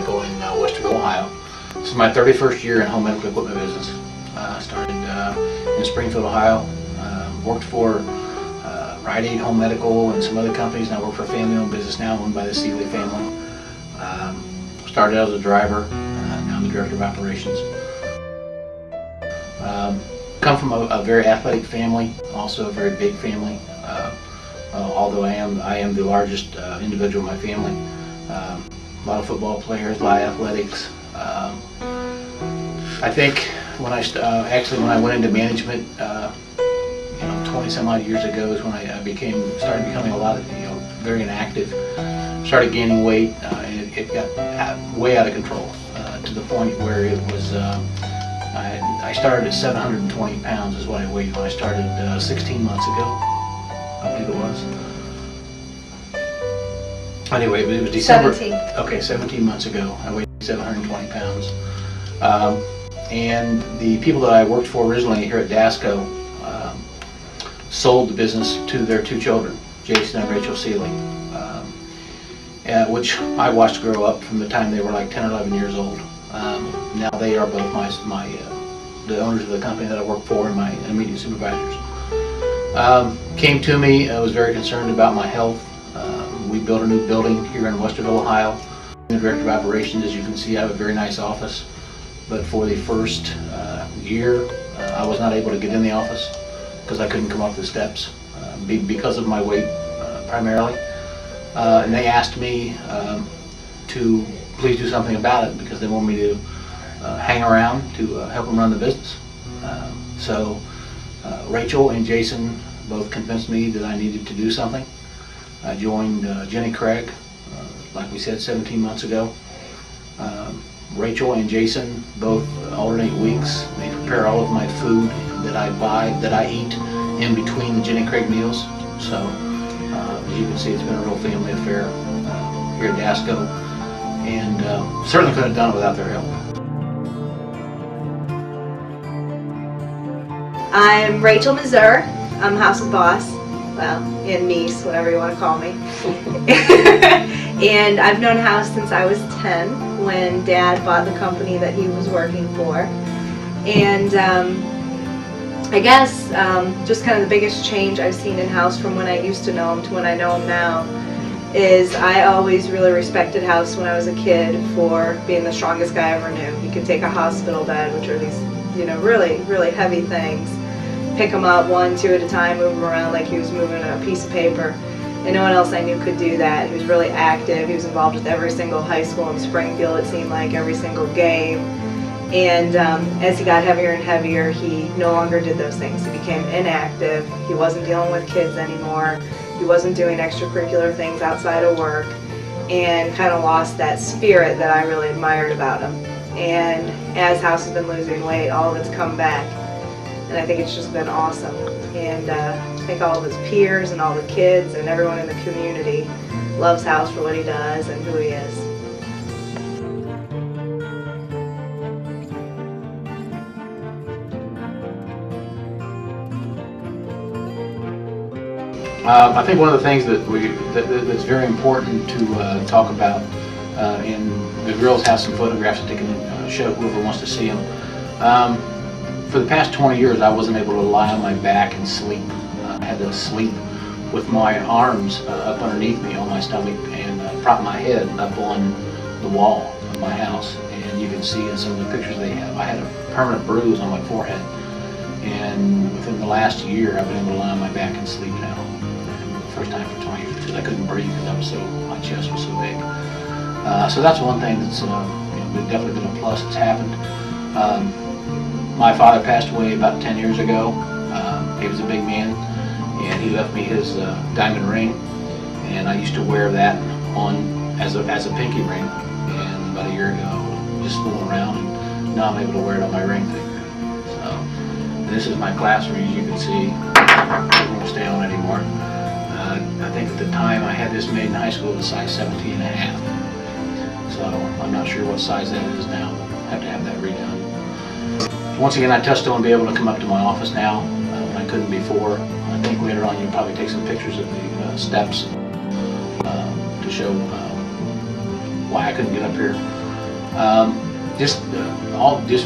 Medical in Westerville, Ohio. This is my 31st year in home medical equipment business. I started in Springfield, Ohio. Worked for Rite Aid Home Medical and some other companies, and I work for a family-owned business now owned by the Seeley family. Started out as a driver, now I'm the director of operations. Come from a very athletic family, also a very big family. Although I am the largest individual in my family. A lot of football players, a lot of athletics. I think when I went into management, 20 some odd years ago is when I started becoming a lot of, very inactive. Started gaining weight, and it got way out of control to the point where it was. I started at 720 pounds is what I weighed when I started 16 months ago. I believe it was. Anyway, it was December. 17. Okay, 17 months ago. I weighed 720 pounds. And the people that I worked for originally here at Dasco sold the business to their two children, Jason and Rachel Seeley, which I watched grow up from the time they were like 10 or 11 years old. Now they are both the owners of the company that I work for and my immediate supervisors. Came to me, I was very concerned about my health. We built a new building here in Westerville, Ohio. I'm the director of operations. As you can see, I have a very nice office. But for the first year, I was not able to get in the office because I couldn't come up the steps because of my weight primarily. And they asked me to please do something about it because they want me to hang around to help them run the business. So Rachel and Jason both convinced me that I needed to do something. I joined Jenny Craig, like we said, 17 months ago. Rachel and Jason both alternate weeks. They prepare all of my food that I eat in between the Jenny Craig meals. So as you can see, it's been a real family affair here at Dasco, and certainly couldn't have done it without their help. I'm Rachel Mazur. I'm House's boss, well, and niece, whatever you want to call me. And I've known House since I was 10, when Dad bought the company that he was working for. And I guess just kind of the biggest change I've seen in House from when I used to know him to when I know him now is I always really respected House when I was a kid for being the strongest guy I ever knew. He could take a hospital bed, which are these, really, really heavy things, pick them up one, two at a time, move them around like he was moving a piece of paper. And no one else I knew could do that. He was really active. He was involved with every single high school in Springfield, it seemed like, every single game. And as he got heavier and heavier, he no longer did those things. He became inactive. He wasn't dealing with kids anymore. He wasn't doing extracurricular things outside of work, and kind of lost that spirit that I really admired about him. And as House has been losing weight, all of it's come back. And I think it's just been awesome. And I think all of his peers and all the kids and everyone in the community loves House for what he does and who he is. I think one of the things that's very important to talk about, and the girls have some photographs that they can show whoever wants to see them. For the past 20 years, I wasn't able to lie on my back and sleep. I had to sleep with my arms up underneath me on my stomach and prop my head up on the wall of my house. And you can see in some of the pictures they have, I had a permanent bruise on my forehead. And within the last year, I've been able to lie on my back and sleep now. First time for 20 years because I couldn't breathe because my chest was so big. So that's one thing that's definitely been a plus that's happened. My father passed away about 10 years ago. He was a big man, and he left me his diamond ring, and I used to wear that on as a pinky ring. And about a year ago, I was just fooling around, and now I'm able to wear it on my ring finger. So this is my classroom, as you can see. It won't stay on anymore. I think at the time I had this made in high school, it was size 17.5. So I'm not sure what size that is now. I have to have that redone. Once again, I touched on being able to come up to my office now when I couldn't before. I think later on you'll probably take some pictures of the steps to show why I couldn't get up here. Just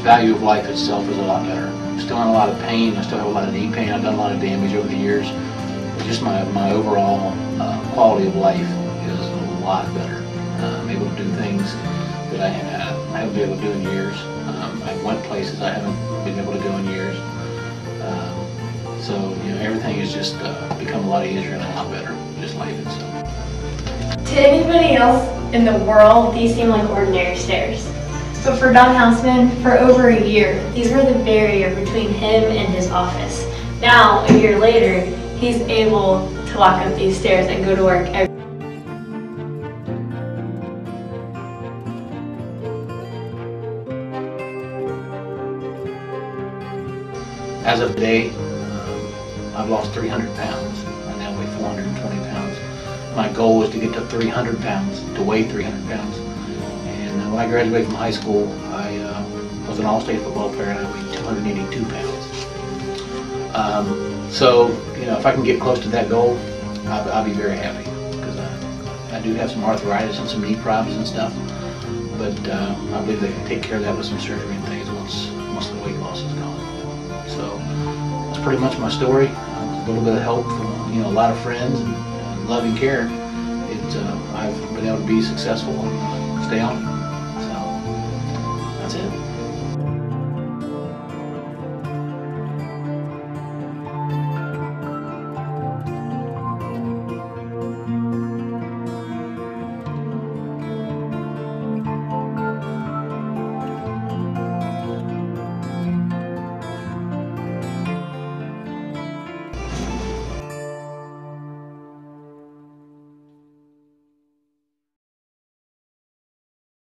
value of life itself is a lot better. Still in a lot of pain. I still have a lot of knee pain. I've done a lot of damage over the years. But just my overall quality of life is a lot better. I'm able to do things that I haven't been able to do in years. I went places I haven't been able to go in years. So everything has just become a lot easier and a lot better. Just life itself. To anybody else in the world, these seem like ordinary stairs. But for Don Houseman, for over a year, these were the barrier between him and his office. Now, a year later, he's able to walk up these stairs and go to work every day. As of today, I've lost 300 pounds. I now weigh 420 pounds. My goal was to get to 300 pounds, to weigh 300 pounds. And when I graduated from high school, I was an all-state football player and I weighed 282 pounds. So, if I can get close to that goal, I'll be very happy, because I do have some arthritis and some knee problems and stuff. But I believe they can take care of that with some surgery and things once the weight loss is gone. So that's pretty much my story. A little bit of help from a lot of friends and loving care. I've been able to be successful and stay on. So that's it.